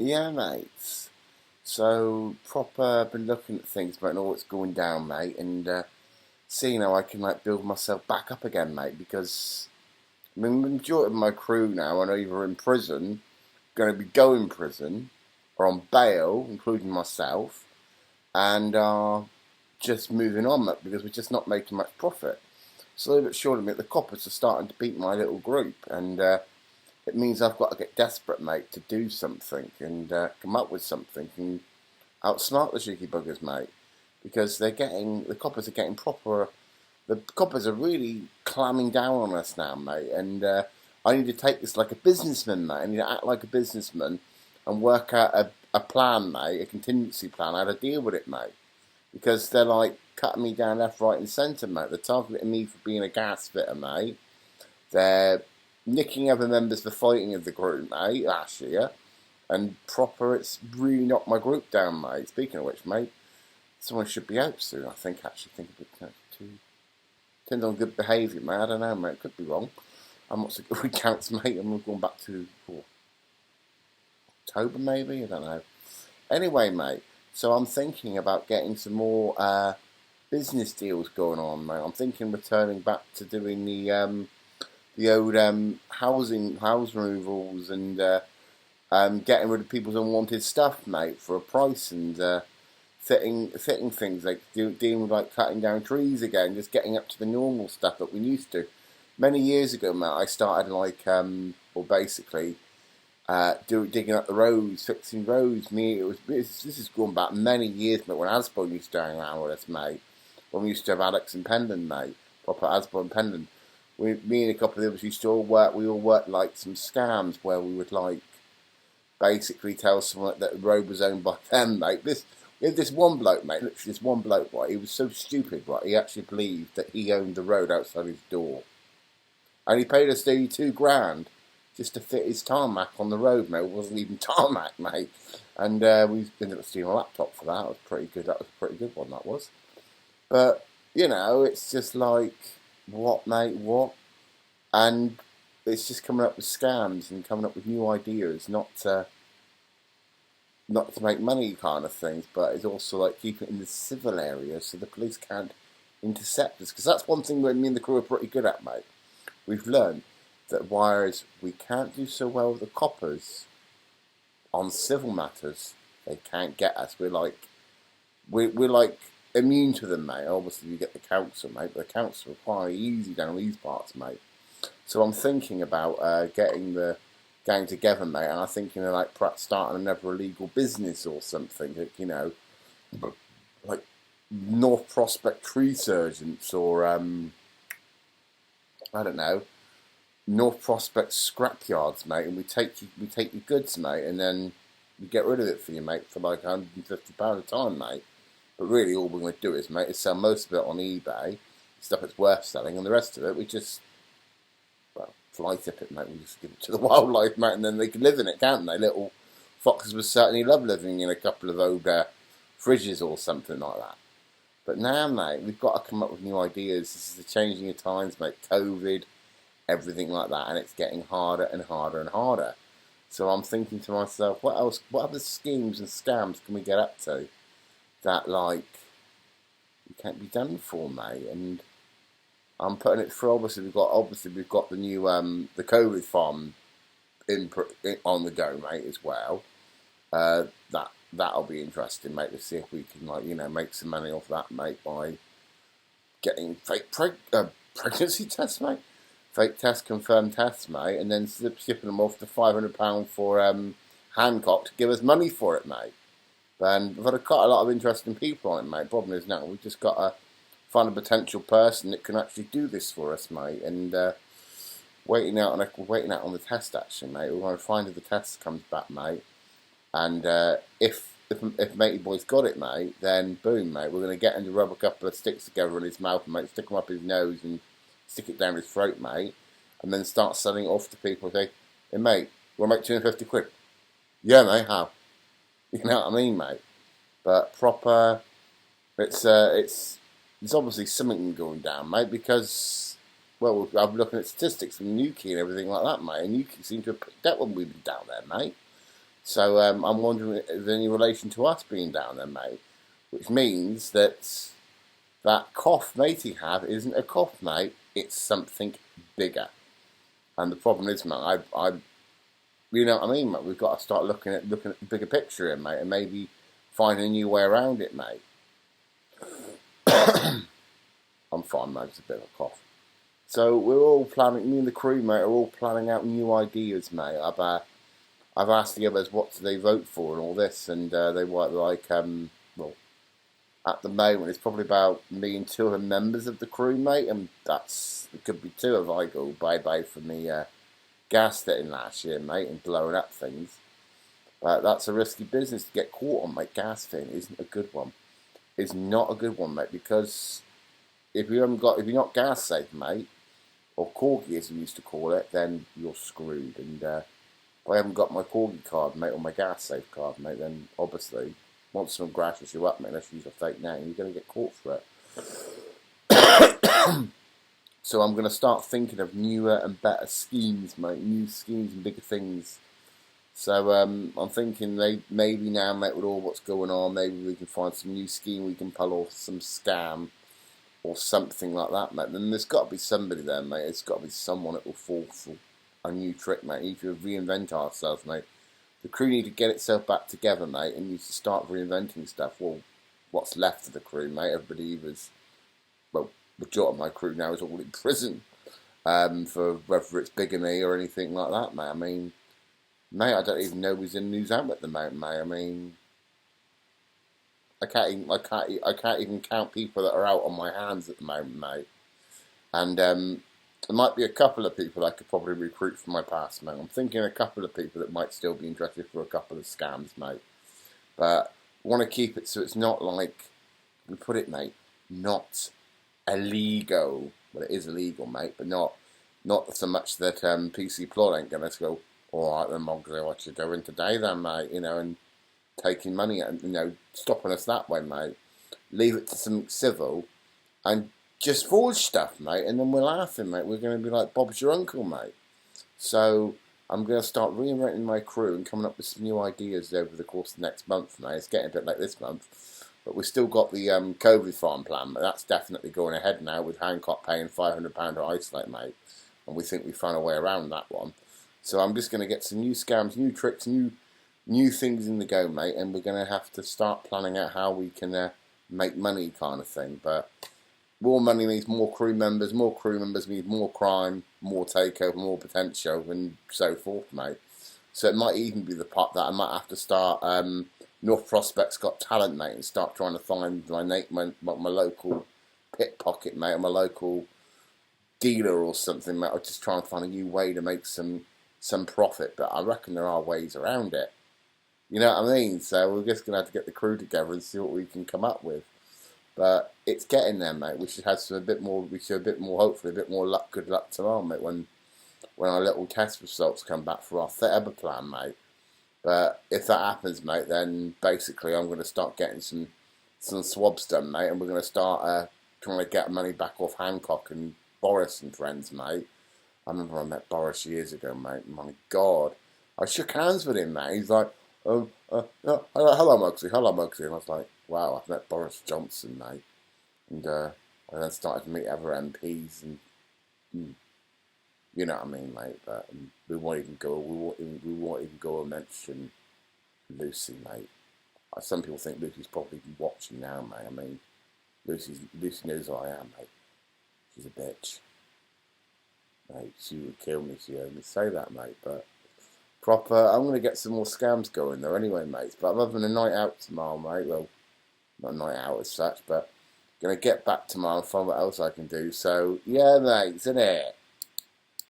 Yeah, mate. So, proper been looking at things, mate, and all that's going down, mate, and seeing how I can like build myself back up again, mate. Because I mean, the majority of my crew now are either in prison, going to be going prison, or on bail, including myself, and are just moving on, mate, because we're just not making much profit. Slowly but surely, mate, the coppers are starting to beat my little group, and it means I've got to get desperate, mate, to do something and come up with something and outsmart the cheeky buggers, mate, because the coppers are getting proper. The coppers are really clamming down on us now, mate, and I need to take this like a businessman, mate. I need to act like a businessman and work out a plan, mate, a contingency plan, how to deal with it, mate, because they're like cutting me down left, right, and centre, mate. They're targeting me for being a gas fitter, mate. They're nicking other members for fighting of the group, mate, last year. And proper, it's really knocked my group down, mate. Speaking of which, mate, someone should be out soon, I think, actually. Think of it too. Depends on good behaviour, mate. I don't know, mate. Could be wrong. I'm not so good with counts, mate. I'm going back to October, maybe? I don't know. Anyway, mate, so I'm thinking about getting some more business deals going on, mate. I'm thinking returning back to doing the old house removals and getting rid of people's unwanted stuff, mate, for a price and fitting things like dealing with like cutting down trees again, just getting up to the normal stuff that we used to. Many years ago, mate, I started like well, basically digging up the roads, fixing roads. This is going back many years, mate. When Asbo used to hang around with us, mate. When we used to have Alex and Pendon, mate, proper Asbo and Pendon. Me and a couple of others used to all work. We all worked like some scams where we would like basically tell someone that the road was owned by them, mate. We had this one bloke, mate. Literally, this one bloke, right? He was so stupid, right? He actually believed that he owned the road outside his door, and he paid us 2 grand just to fit his tarmac on the road, mate. It wasn't even tarmac, mate. And we ended up stealing a laptop for that. It was pretty good. That was a pretty good one, that was. But you know, it's just like, what, mate? What? And it's just coming up with scams and coming up with new ideas, not to make money kind of things, but it's also like keeping it in the civil area so the police can't intercept us. Because that's one thing that me and the crew are pretty good at, mate. We've learned that whereas we can't do so well with the coppers on civil matters, they can't get us. We're like immune to them, mate. Obviously, you get the council, mate, but the council are quite easy down these parts, mate. So I'm thinking about getting the gang together, mate, and I'm thinking of like perhaps starting another illegal business or something, like North Prospect tree surgeons or I don't know, North Prospect scrapyards, mate, and we take your goods, mate, and then we get rid of it for you, mate, for like £150 a time, mate. But really, all we're going to do is sell most of it on eBay, stuff that's worth selling, and the rest of it we just fly tip it, mate. We just give it to the wildlife, mate, and then they can live in it, can't they? Little foxes would certainly love living in a couple of old fridges or something like that. But now, mate, we've got to come up with new ideas. This is the changing of times, mate. COVID, everything like that, and it's getting harder and harder and harder. So I'm thinking to myself, what else? What other schemes and scams can we get up to that like we can't be done for, mate? And I'm putting it through. Obviously, we've got the new the COVID farm on the go, mate, as well. That'll be interesting, mate, to see if we can make some money off that, mate, by getting fake pregnancy tests, mate, fake test confirmed tests, mate, and then shipping them off to £500 for Hancock to give us money for it, mate. And we've had quite a lot of interesting people on it, mate. Problem is now we've just got to find a potential person that can actually do this for us, mate. And waiting out on the test, actually, mate. We're going to find if the test comes back, mate. And if Matey Boy's got it, mate, then boom, mate. We're going to get him to rub a couple of sticks together in his mouth, mate. Stick them up his nose and stick it down his throat, mate. And then start selling it off to people. Say, hey, mate, we'll make 250 quid. Yeah, mate. How? You know what I mean, mate? But proper, it's obviously something going down, mate, because, well, I'm looking at statistics from Newquay and everything like that, mate, and Newquay seemed to have picked up when we've been down there, mate. So I'm wondering if there's any relation to us being down there, mate. Which means that cough mate he had isn't a cough, mate. It's something bigger. And the problem is, mate, you know what I mean, mate. We've got to start looking at the bigger picture here, mate, and maybe find a new way around it, mate. I'm fine, mate. It's a bit of a cough. So we're all planning. Me and the crew, mate, are all planning out new ideas, mate. I've asked the others what do they vote for and all this, and they were like, well, at the moment it's probably about me and two of the members of the crew, mate, and it could be two if I go bye from the gas station last year, mate, and blowing up things. But that's a risky business to get caught on, mate. Gas thing isn't a good one. It's not a good one, mate, because if you're not gas safe, mate, or corgi as we used to call it, then you're screwed. And if I haven't got my corgi card, mate, or my gas safe card, mate, then obviously once someone grashes you up, mate, let's use a fake name, you're going to get caught for it. So I'm going to start thinking of newer and better schemes, mate, new schemes and bigger things. So I'm thinking maybe now, mate, with all what's going on, maybe we can find some new scheme we can pull off, some scam or something like that, mate. Then there's got to be somebody there, mate. It's got to be someone that will fall for a new trick, mate. If you reinvent ourselves, mate. The crew need to get itself back together, mate, and need to start reinventing stuff. Well, what's left of the crew, mate? Everybody was, well, the majority of my crew now is all in prison for whether it's bigamy or anything like that, mate. I mean, mate, I don't even know who's in the news out at the moment, mate. I mean, I can't even count people that are out on my hands at the moment, mate. And there might be a couple of people I could probably recruit from my past, mate. I'm thinking a couple of people that might still be interested for a couple of scams, mate. But I want to keep it so it's not like, we put it, mate, not illegal. Well, it is illegal, mate, but not so much that PC Plot ain't going to go, all right then, Mugsey, what you doing today then, mate? You know, and taking money and, you know, stopping us that way, mate. Leave it to something civil and just forge stuff, mate, and then we're laughing, mate. We're going to be like Bob's your uncle, mate. So I'm going to start reinventing my crew and coming up with some new ideas over the course of the next month, mate. It's getting a bit late this month, but we've still got the COVID farm plan, but that's definitely going ahead now with Hancock paying £500 to isolate, mate, and we think we found a way around that one. So I'm just going to get some new scams, new tricks, new things in the go, mate, and we're going to have to start planning out how we can make money kind of thing. But more money means more crew members means more crime, more takeover, more potential, and so forth, mate. So it might even be the part that I might have to start North Prospects Got Talent, mate, and start trying to find my local pickpocket, mate, or my local dealer or something, mate. I'll just try and find a new way to make some profit, but I reckon there are ways around it. You know what I mean? So we're just going to have to get the crew together and see what we can come up with. But it's getting there, mate. We should have a bit more, hopefully, a bit more luck, good luck tomorrow, mate, when our little test results come back for our Theta plan, mate. But if that happens, mate, then basically I'm going to start getting some swabs done, mate, and we're going to start trying to get money back off Hancock and Boris and friends, mate. I remember I met Boris years ago, mate. My God. I shook hands with him, mate. He's like, hello, Mugsey, hello, Mugsey. And I was like, wow, I've met Boris Johnson, mate. And I then started to meet other MPs, and you know what I mean, mate. But we won't even go and mention Lucy, mate. Some people think Lucy's probably watching now, mate. I mean, Lucy knows who I am, mate. She's a bitch. Mate, she would kill me if she heard me say that, mate. But I'm going to get some more scams going though anyway, mates. But I'm having a night out tomorrow, mate. Well, not a night out as such, but going to get back tomorrow and find what else I can do. So, yeah, mate, isn't it?